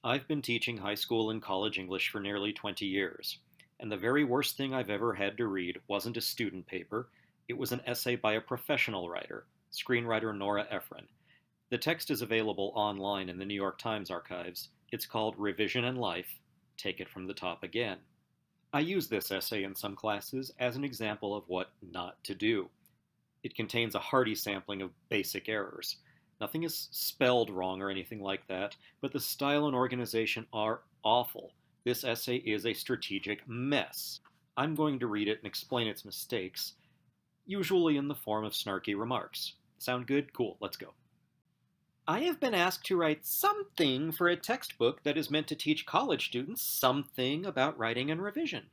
I've been teaching high school and college English for nearly 20 years, and the very worst thing I've ever had to read wasn't a student paper, it was an essay by a professional writer, screenwriter Nora Ephron. The text is available online in the New York Times archives. It's called Revision and Life. Take it from the top again. I use this essay in some classes as an example of what not to do. It contains a hearty sampling of basic errors. Nothing is spelled wrong or anything like that, but the style and organization are awful. This essay is a strategic mess. I'm going to read it and explain its mistakes, usually in the form of snarky remarks. Sound good? Cool, let's go. I have been asked to write something for a textbook that is meant to teach college students something about writing and revision.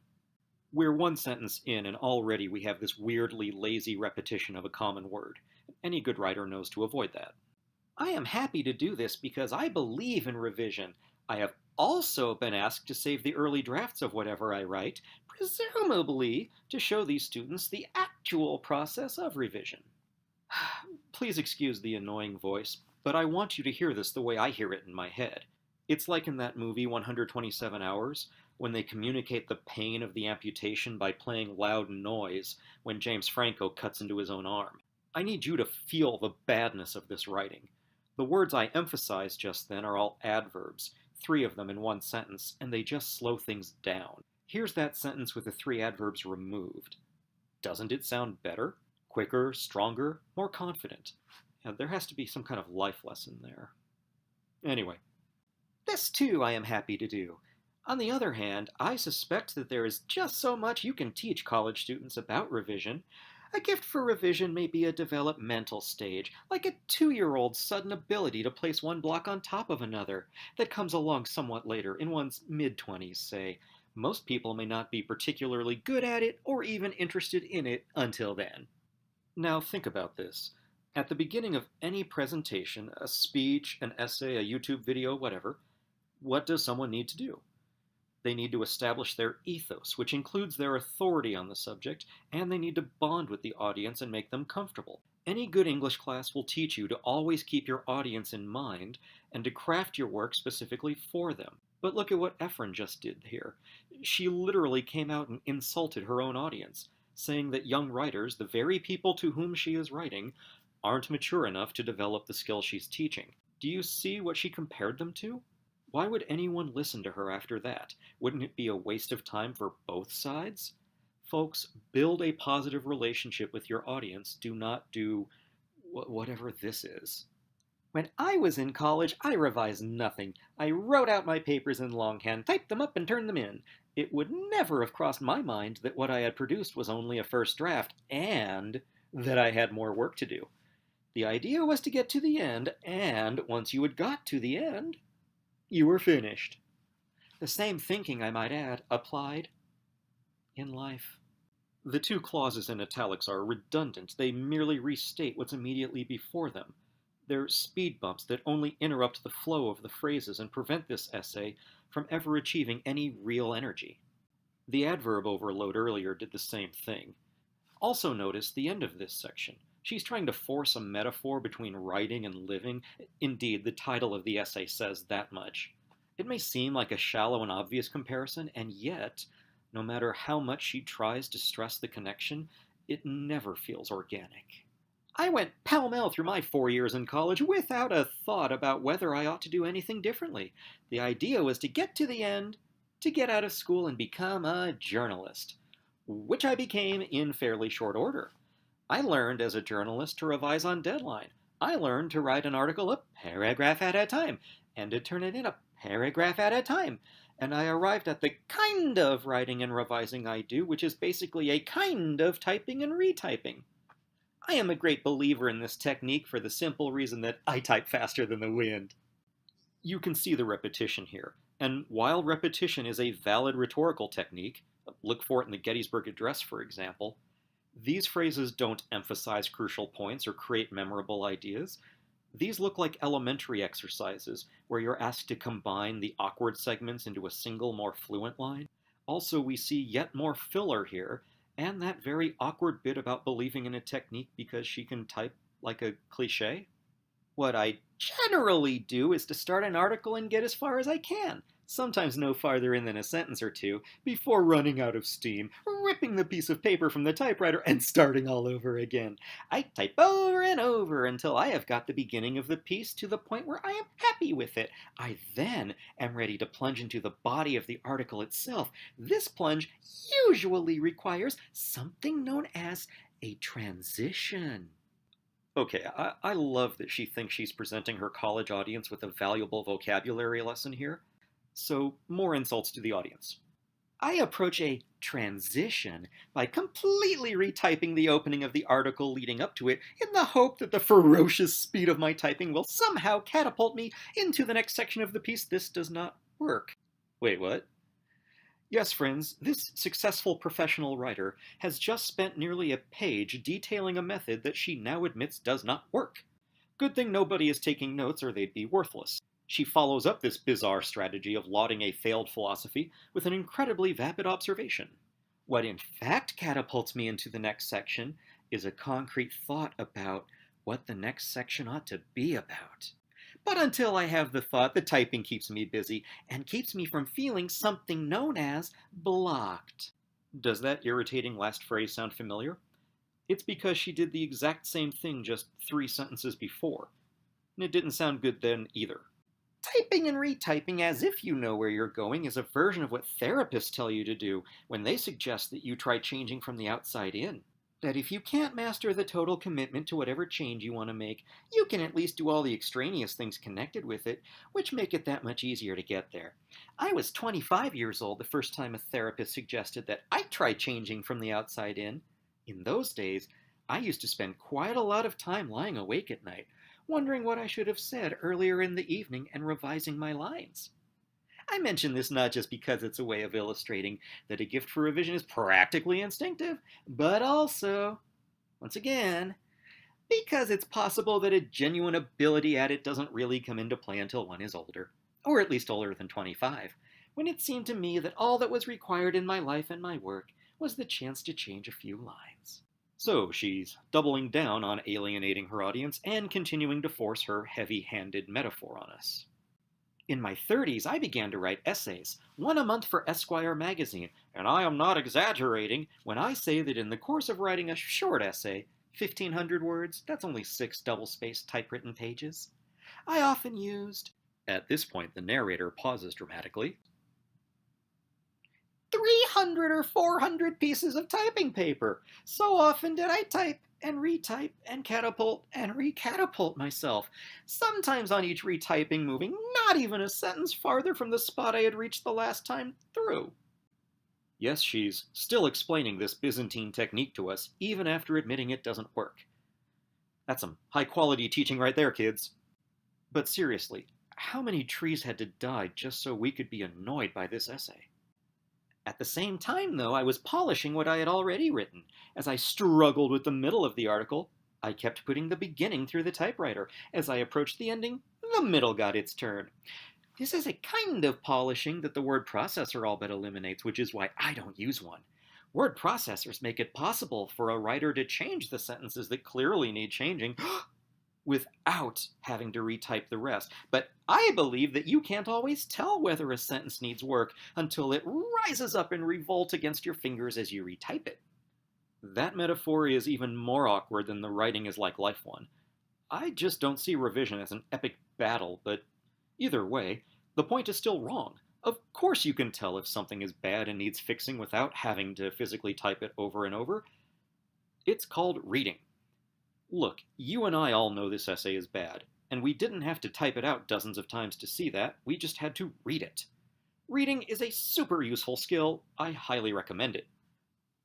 We're one sentence in, and already we have this weirdly lazy repetition of a common word. Any good writer knows to avoid that. I am happy to do this because I believe in revision. I have also been asked to save the early drafts of whatever I write, presumably to show these students the actual process of revision. Please excuse the annoying voice, but I want you to hear this the way I hear it in my head. It's like in that movie 127 Hours, when they communicate the pain of the amputation by playing loud noise when James Franco cuts into his own arm. I need you to feel the badness of this writing. The words I emphasized just then are all adverbs, 3 of them in one sentence, and they just slow things down. Here's that sentence with the 3 adverbs removed. Doesn't it sound better? Quicker, stronger, more confident? Yeah, there has to be some kind of life lesson there. Anyway, this too I am happy to do. On the other hand, I suspect that there is just so much you can teach college students about revision. A gift for revision may be a developmental stage, like a 2-year-old's sudden ability to place one block on top of another, that comes along somewhat later, in one's mid-20s, say. Most people may not be particularly good at it or even interested in it until then. Now think about this. At the beginning of any presentation, a speech, an essay, a YouTube video, whatever, what does someone need to do? They need to establish their ethos, which includes their authority on the subject, and they need to bond with the audience and make them comfortable. Any good English class will teach you to always keep your audience in mind and to craft your work specifically for them. But look at what Ephron just did here. She literally came out and insulted her own audience, saying that young writers, the very people to whom she is writing, aren't mature enough to develop the skills she's teaching. Do you see what she compared them to? Why would anyone listen to her after that? Wouldn't it be a waste of time for both sides? Folks, build a positive relationship with your audience. Do not do whatever this is. When I was in college, I revised nothing. I wrote out my papers in longhand, typed them up, and turned them in. It would never have crossed my mind that what I had produced was only a first draft, and that I had more work to do. The idea was to get to the end, and once you had got to the end, you were finished. The same thinking, I might add, applied in life. The 2 clauses in italics are redundant. They merely restate what's immediately before them. They're speed bumps that only interrupt the flow of the phrases and prevent this essay from ever achieving any real energy. The adverb overload earlier did the same thing. Also notice the end of this section. She's trying to force a metaphor between writing and living. Indeed, the title of the essay says that much. It may seem like a shallow and obvious comparison, and yet, no matter how much she tries to stress the connection, it never feels organic. I went pell-mell through my 4 years in college without a thought about whether I ought to do anything differently. The idea was to get to the end, to get out of school and become a journalist, which I became in fairly short order. I learned as a journalist to revise on deadline. I learned to write an article a paragraph at a time, and to turn it in a paragraph at a time. And I arrived at the kind of writing and revising I do, which is basically a kind of typing and retyping. I am a great believer in this technique for the simple reason that I type faster than the wind. You can see the repetition here, and while repetition is a valid rhetorical technique, look for it in the Gettysburg Address, for example, these phrases don't emphasize crucial points or create memorable ideas. These look like elementary exercises where you're asked to combine the awkward segments into a single, more fluent line. Also, we see yet more filler here, and that very awkward bit about believing in a technique because she can type like a cliche. What I generally do is to start an article and get as far as I can, sometimes no farther in than a sentence or two, before running out of steam, ripping the piece of paper from the typewriter, and starting all over again. I type over and over until I have got the beginning of the piece to the point where I am happy with it. I then am ready to plunge into the body of the article itself. This plunge usually requires something known as a transition. Okay, I love that she thinks she's presenting her college audience with a valuable vocabulary lesson here. So, more insults to the audience. I approach a transition by completely retyping the opening of the article leading up to it in the hope that the ferocious speed of my typing will somehow catapult me into the next section of the piece. This does not work. Wait, what? Yes, friends, this successful professional writer has just spent nearly a page detailing a method that she now admits does not work. Good thing nobody is taking notes or they'd be worthless. She follows up this bizarre strategy of lauding a failed philosophy with an incredibly vapid observation. What in fact catapults me into the next section is a concrete thought about what the next section ought to be about. But until I have the thought, the typing keeps me busy and keeps me from feeling something known as blocked. Does that irritating last phrase sound familiar? It's because she did the exact same thing just 3 sentences before. And it didn't sound good then either. Typing and retyping as if you know where you're going is a version of what therapists tell you to do when they suggest that you try changing from the outside in. That if you can't master the total commitment to whatever change you want to make, you can at least do all the extraneous things connected with it, which make it that much easier to get there. I was 25 years old the first time a therapist suggested that I try changing from the outside in. In those days, I used to spend quite a lot of time lying awake at night, wondering what I should have said earlier in the evening and revising my lines. I mention this not just because it's a way of illustrating that a gift for revision is practically instinctive, but also, once again, because it's possible that a genuine ability at it doesn't really come into play until one is older, or at least older than 25, when it seemed to me that all that was required in my life and my work was the chance to change a few lines. So she's doubling down on alienating her audience and continuing to force her heavy-handed metaphor on us. In my 30s, I began to write essays, one a month for Esquire magazine, and I am not exaggerating when I say that in the course of writing a short essay, 1,500 words, that's only 6 double-spaced typewritten pages, I often used. At this point, the narrator pauses dramatically. 300 or 400 pieces of typing paper. So often did I type and retype and catapult and recatapult myself, sometimes on each retyping moving not even a sentence farther from the spot I had reached the last time through. Yes, she's still explaining this Byzantine technique to us, even after admitting it doesn't work. That's some high-quality teaching right there, kids. But seriously, how many trees had to die just so we could be annoyed by this essay? At the same time, though, I was polishing what I had already written. As I struggled with the middle of the article, I kept putting the beginning through the typewriter. As I approached the ending, the middle got its turn. This is a kind of polishing that the word processor all but eliminates, which is why I don't use one. Word processors make it possible for a writer to change the sentences that clearly need changing without having to retype the rest. But I believe that you can't always tell whether a sentence needs work until it rises up in revolt against your fingers as you retype it. That metaphor is even more awkward than the writing is like life one. I just don't see revision as an epic battle, but either way, the point is still wrong. Of course you can tell if something is bad and needs fixing without having to physically type it over and over. It's called reading. Look, you and I all know this essay is bad, and we didn't have to type it out dozens of times to see that, we just had to read it. Reading is a super useful skill, I highly recommend it.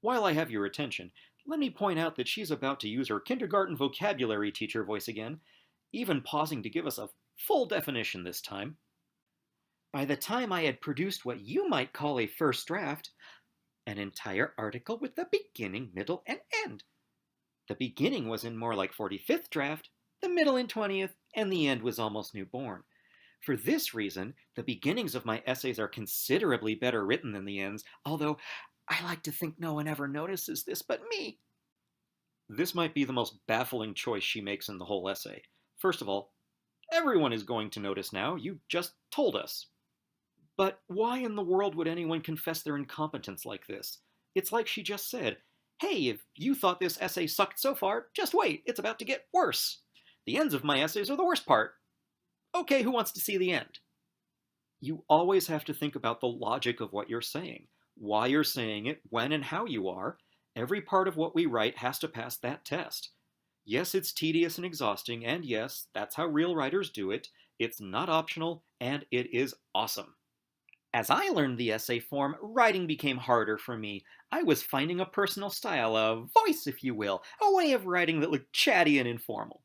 While I have your attention, let me point out that she's about to use her kindergarten vocabulary teacher voice again, even pausing to give us a full definition this time. By the time I had produced what you might call a first draft, an entire article with the beginning, middle, and end. The beginning was in more like 45th draft, the middle in 20th, and the end was almost newborn. For this reason, the beginnings of my essays are considerably better written than the ends, although I like to think no one ever notices this but me. This might be the most baffling choice she makes in the whole essay. First of all, Everyone is going to notice now, you just told us. But why in the world would anyone confess their incompetence like this? It's like she just said, hey, if you thought this essay sucked so far, just wait, it's about to get worse. The ends of my essays are the worst part. Okay, who wants to see the end? You always have to think about the logic of what you're saying, why you're saying it, when and how you are. Every part of what we write has to pass that test. Yes, it's tedious and exhausting, and yes, that's how real writers do it. It's not optional, and it is awesome. As I learned the essay form, writing became harder for me. I was finding a personal style, a voice, if you will, a way of writing that looked chatty and informal.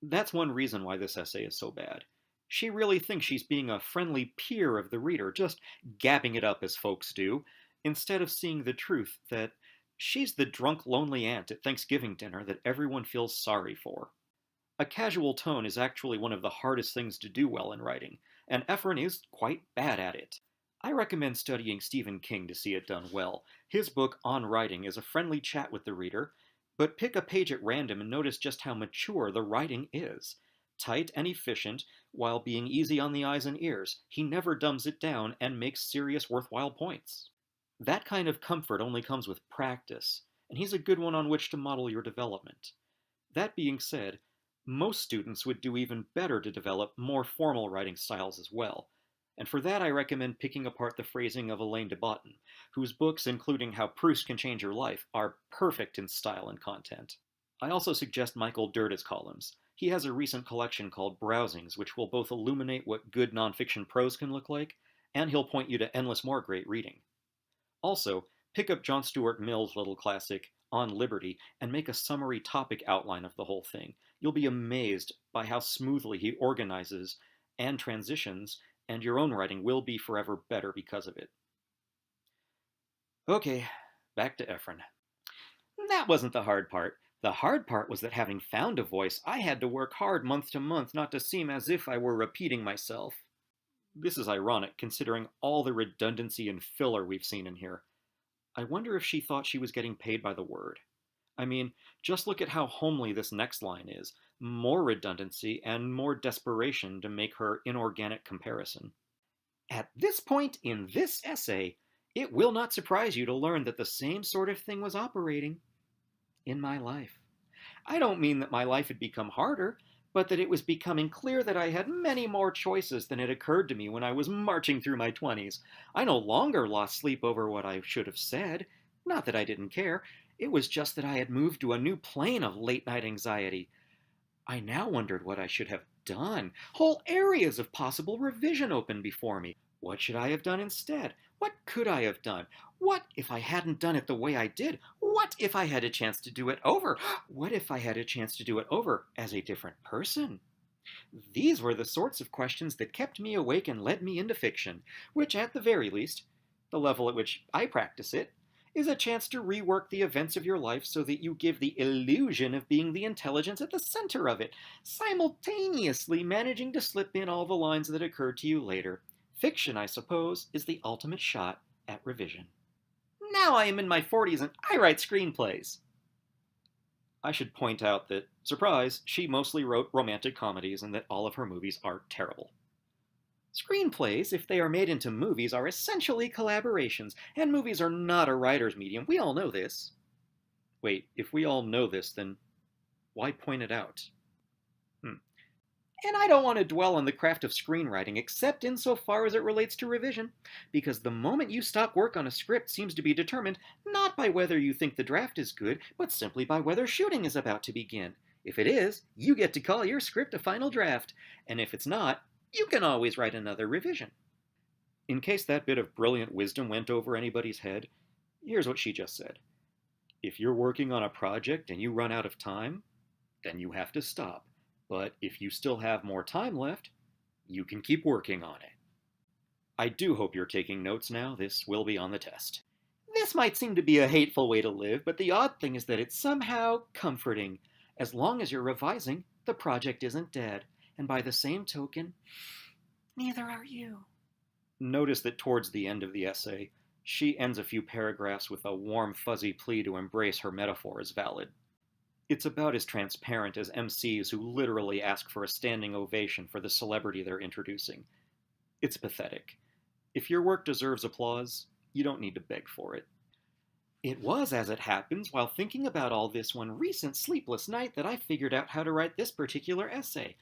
That's one reason why this essay is so bad. She really thinks she's being a friendly peer of the reader, just gabbing it up as folks do, instead of seeing the truth that she's the drunk, lonely aunt at Thanksgiving dinner that everyone feels sorry for. A casual tone is actually one of the hardest things to do well in writing, and Ephron is quite bad at it. I recommend studying Stephen King to see it done well. His book, On Writing, is a friendly chat with the reader, but pick a page at random and notice just how mature the writing is. Tight and efficient, while being easy on the eyes and ears. He never dumbs it down and makes serious, worthwhile points. That kind of comfort only comes with practice, and he's a good one on which to model your development. That being said, most students would do even better to develop more formal writing styles as well. And for that, I recommend picking apart the phrasing of Elaine de Botton, whose books, including How Proust Can Change Your Life, are perfect in style and content. I also suggest Michael Dirda's columns. He has a recent collection called Browsings, which will both illuminate what good nonfiction prose can look like, and he'll point you to endless more great reading. Also, pick up John Stuart Mill's little classic, On Liberty, and make a summary topic outline of the whole thing. You'll be amazed by how smoothly he organizes and transitions, and your own writing will be forever better because of it. Okay, back to Ephron. That wasn't the hard part. The hard part was that having found a voice, I had to work hard month to month not to seem as if I were repeating myself. This is ironic, considering all the redundancy and filler we've seen in here. I wonder if she thought she was getting paid by the word. I mean, just look at how homely this next line is. More redundancy and more desperation to make her inorganic comparison. At this point in this essay, it will not surprise you to learn that the same sort of thing was operating in my life. I don't mean that my life had become harder, but that it was becoming clear that I had many more choices than had occurred to me when I was marching through my 20s. I no longer lost sleep over what I should have said. Not that I didn't care. It was just that I had moved to a new plane of late night anxiety. I now wondered what I should have done. Whole areas of possible revision opened before me. What should I have done instead? What could I have done? What if I hadn't done it the way I did? What if I had a chance to do it over? What if I had a chance to do it over as a different person? These were the sorts of questions that kept me awake and led me into fiction, which at the very least, the level at which I practice it, is a chance to rework the events of your life so that you give the illusion of being the intelligence at the center of it, simultaneously managing to slip in all the lines that occur to you later. Fiction, I suppose, is the ultimate shot at revision. Now I am in my 40s and I write screenplays. I should point out that, surprise, she mostly wrote romantic comedies and that all of her movies are terrible. Screenplays, if they are made into movies, are essentially collaborations, and movies are not a writer's medium. We all know this. Wait, if we all know this, then why point it out? And I don't want to dwell on the craft of screenwriting, except insofar as it relates to revision, because the moment you stop work on a script seems to be determined not by whether you think the draft is good, but simply by whether shooting is about to begin. If it is, you get to call your script a final draft, and if it's not, you can always write another revision. In case that bit of brilliant wisdom went over anybody's head, here's what she just said. If you're working on a project and you run out of time, then you have to stop. But if you still have more time left, you can keep working on it. I do hope you're taking notes now. This will be on the test. This might seem to be a hateful way to live, but the odd thing is that it's somehow comforting. As long as you're revising, the project isn't dead. And by the same token, neither are you. Notice that towards the end of the essay, she ends a few paragraphs with a warm, fuzzy plea to embrace her metaphor as valid. It's about as transparent as MCs who literally ask for a standing ovation for the celebrity they're introducing. It's pathetic. If your work deserves applause, you don't need to beg for it. It was, as it happens, while thinking about all this one recent sleepless night that I figured out how to write this particular essay.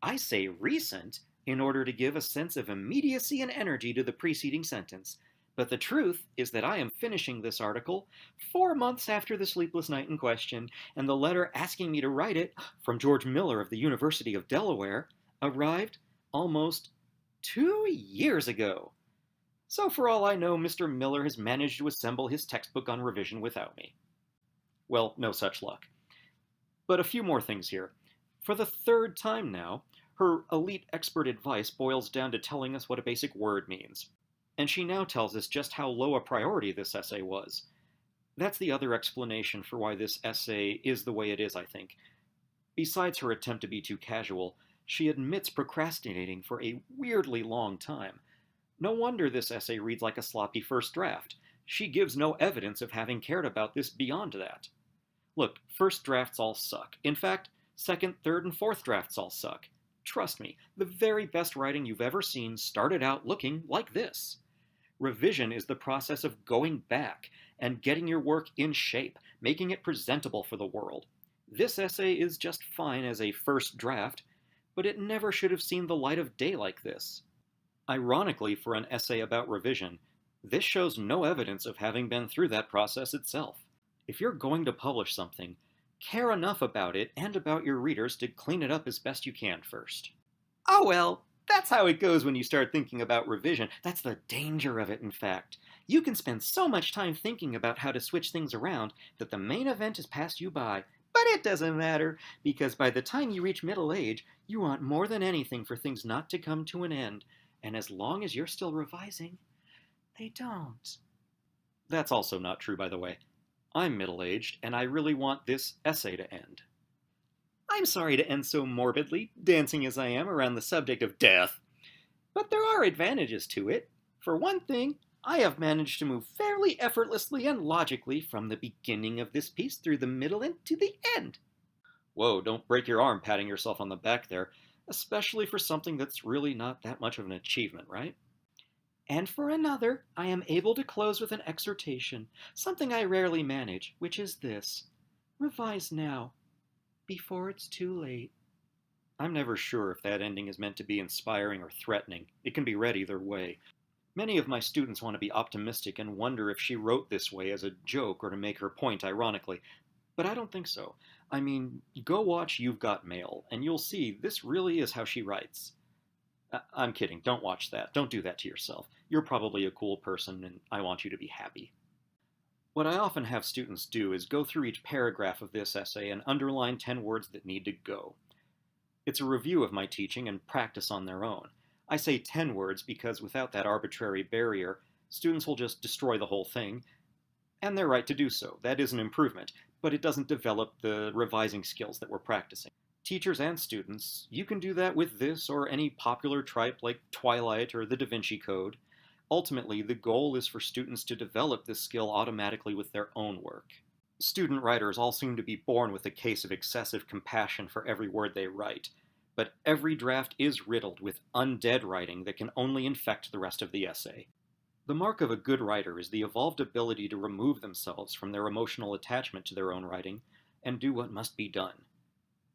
I say recent in order to give a sense of immediacy and energy to the preceding sentence. But the truth is that I am finishing this article 4 months after the sleepless night in question, and the letter asking me to write it, from George Miller of the University of Delaware, arrived almost 2 years ago. So, for all I know, Mr. Miller has managed to assemble his textbook on revision without me. Well, no such luck. But a few more things here. For the third time now, her elite expert advice boils down to telling us what a basic word means. And she now tells us just how low a priority this essay was. That's the other explanation for why this essay is the way it is, I think. Besides her attempt to be too casual, she admits procrastinating for a weirdly long time. No wonder this essay reads like a sloppy first draft. She gives no evidence of having cared about this beyond that. Look, first drafts all suck. In fact, second, third, and fourth drafts all suck. Trust me, the very best writing you've ever seen started out looking like this. Revision is the process of going back and getting your work in shape, making it presentable for the world. This essay is just fine as a first draft, but it never should have seen the light of day like this. Ironically, for an essay about revision, this shows no evidence of having been through that process itself. If you're going to publish something, care enough about it and about your readers to clean it up as best you can first. Oh well, that's how it goes when you start thinking about revision. That's the danger of it, in fact. You can spend so much time thinking about how to switch things around that the main event has passed you by. But it doesn't matter, because by the time you reach middle age, you want more than anything for things not to come to an end. And as long as you're still revising, they don't. That's also not true, by the way. I'm middle-aged, and I really want this essay to end. I'm sorry to end so morbidly, dancing as I am around the subject of death. But there are advantages to it. For one thing, I have managed to move fairly effortlessly and logically from the beginning of this piece through the middle and to the end. Whoa, don't break your arm patting yourself on the back there, especially for something that's really not that much of an achievement, right? And for another, I am able to close with an exhortation, something I rarely manage, which is this: revise now, before it's too late. I'm never sure if that ending is meant to be inspiring or threatening. It can be read either way. Many of my students want to be optimistic and wonder if she wrote this way as a joke or to make her point ironically, but I don't think so. I mean, go watch You've Got Mail, and you'll see this really is how she writes. I'm kidding, don't watch that. Don't do that to yourself. You're probably a cool person, and I want you to be happy. What I often have students do is go through each paragraph of this essay and underline 10 words that need to go. It's a review of my teaching and practice on their own. I say 10 words because without that arbitrary barrier, students will just destroy the whole thing, and they're right to do so. That is an improvement, but it doesn't develop the revising skills that we're practicing. Teachers and students, you can do that with this or any popular tripe like Twilight or the Da Vinci Code. Ultimately, the goal is for students to develop this skill automatically with their own work. Student writers all seem to be born with a case of excessive compassion for every word they write, but every draft is riddled with undead writing that can only infect the rest of the essay. The mark of a good writer is the evolved ability to remove themselves from their emotional attachment to their own writing and do what must be done.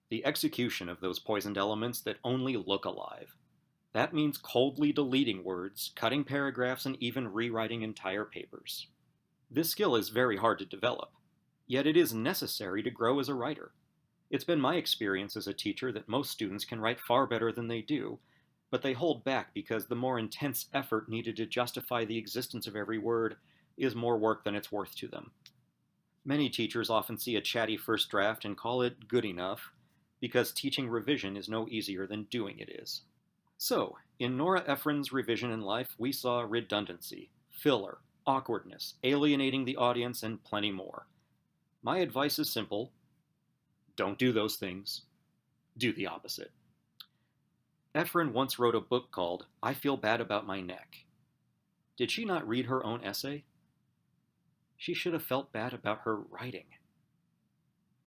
The execution of those poisoned elements that only look alive. That means coldly deleting words, cutting paragraphs, and even rewriting entire papers. This skill is very hard to develop, yet it is necessary to grow as a writer. It's been my experience as a teacher that most students can write far better than they do, but they hold back because the more intense effort needed to justify the existence of every word is more work than it's worth to them. Many teachers often see a chatty first draft and call it good enough, because teaching revision is no easier than doing it is. So, in Nora Ephron's Revision in Life, we saw redundancy, filler, awkwardness, alienating the audience, and plenty more. My advice is simple: don't do those things. Do the opposite. Ephron once wrote a book called I Feel Bad About My Neck. Did she not read her own essay? She should have felt bad about her writing.